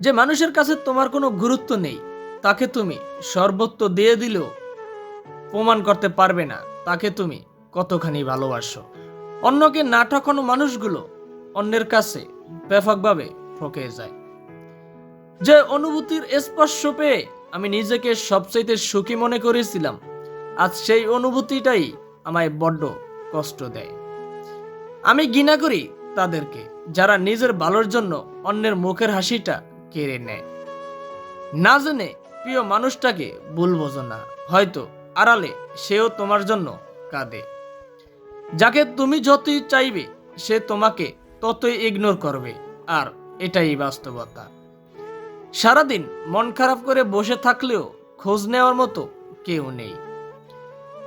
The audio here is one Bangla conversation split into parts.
যে মানুষের কাছে তোমার কোনো গুরুত্ব নেই, তাকে তুমি সর্বত্র দিয়ে দিলেও প্রমাণ করতে পারবে না তাকে তুমি কতখানি ভালোবাসো। অন্যকে না ঠকানো মানুষগুলো অন্যের কাছে ব্যাপকভাবে ঠকে যায়। যে অনুভূতির স্পর্শ পেয়ে আমি নিজেকে সবচাইতে সুখী মনে করেছিলাম, আজ সেই অনুভূতিটাই আমায় বড্ড কষ্ট দেয়। আমি ঘৃণা করি তাদেরকে যারা নিজের ভালোর জন্য অন্যের মুখের হাসিটা কেড়ে নেয়। না জেনে প্রিয় মানুষটাকে ভুল বোঝো না, হয়তো আড়ালে সেও তোমার জন্য কাঁদে। যাকে তুমি যতই চাইবে সে তোমাকে ততই ইগনোর করবে, আর এটাই বাস্তবতা। সারাদিন মন খারাপ করে বসে থাকলেও খোঁজ নেওয়ার মতো কেউ নেই।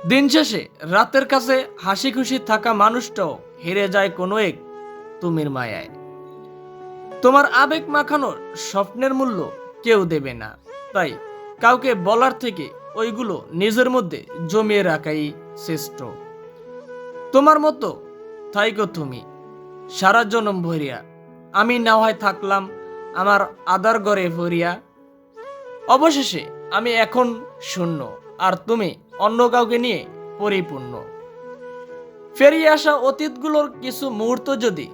দিন শেষে রাতের কাছে হাসি খুশি থাকা মানুষটাও হেরে যায় কোনো এক তুমির মায়ায়। তোমার আবেগ মাখানোর স্বপ্নের মূল্য কেউ দেবে না, তাই কাউকে বলার থেকে ওইগুলো নিজের মধ্যে জমিয়ে রাখাই শ্রেষ্ঠ। তোমার মতো থাইকো তুমি সারা জনম ভরিয়া, আমি না হয় থাকলাম আমার আদার ঘরে ভরিয়া। অবশেষে আমি এখন শূন্য, আর তুমি অন্য কাউকে নিয়ে পরিপূর্ণ। ফেরিয়ে আসা অতীতগুলোর কিছু মুহূর্ত যদি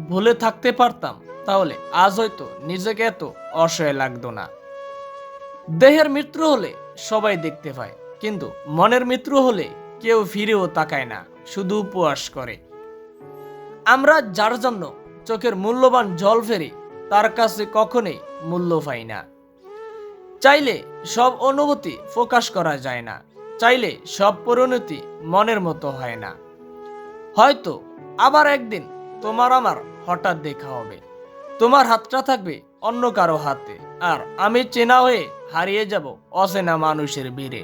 ভুলে থাকতে পারতাম, তাহলে আজ হয়তো নিজেকে এত অসহায় লাগতো না। দেহের মৃত্যু হলে সবাই দেখতে পায়, কিন্তু মনের মৃত্যু হলে কেউ ফিরেও তাকায় না, শুধু উপহাস করে। আমরা যার জন্য চোখের মূল্যবান জল ফেরি, তার কাছে কখনোই মূল্য পাই না। চাইলে সব অনুভূতি প্রকাশ করা যায় না, চাইলে সব পরিণতি মনের মতো হয় না। হয়তো আবার একদিন তোমার আমার হঠাৎ দেখা হবে, তোমার হাতটা থাকবে অন্য কারো হাতে, আর আমি চেনা হয়ে হারিয়ে যাব অচেনা মানুষের ভিড়ে।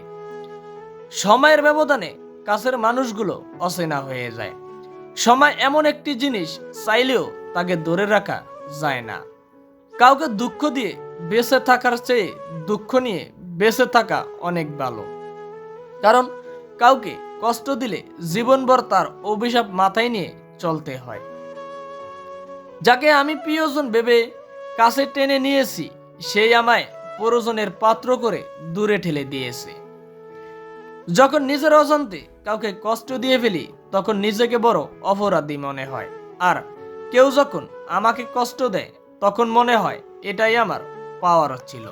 সময়ের ব্যবধানে কাছের মানুষগুলো অচেনা হয়ে যায়। সময় এমন একটি জিনিস, চাইলেও তাকে ধরে রাখা যায় না। কাউকে দুঃখ দিয়ে বেঁচে থাকার চেয়ে দুঃখ নিয়ে বেঁচে থাকা অনেক ভালো, কারণ কাউকে কষ্ট দিলে জীবনভর তার অভিশাপ মাথায় নিয়ে চলতে হয়। যাকে আমি প্রিয়জন ভেবে কাছে টেনে নিয়েছি, সেই আমায় প্রয়োজনের পাত্র করে দূরে ঠেলে দিয়েছে। যখন নিজের অজান্তে কাউকে কষ্ট দিয়ে ফেলি, তখন নিজেকে বড় অপরাধী মনে হয়, আর কেউ যখন আমাকে কষ্ট দেয়, তখন মনে হয় এটাই আমার পাওয়ার ছিল।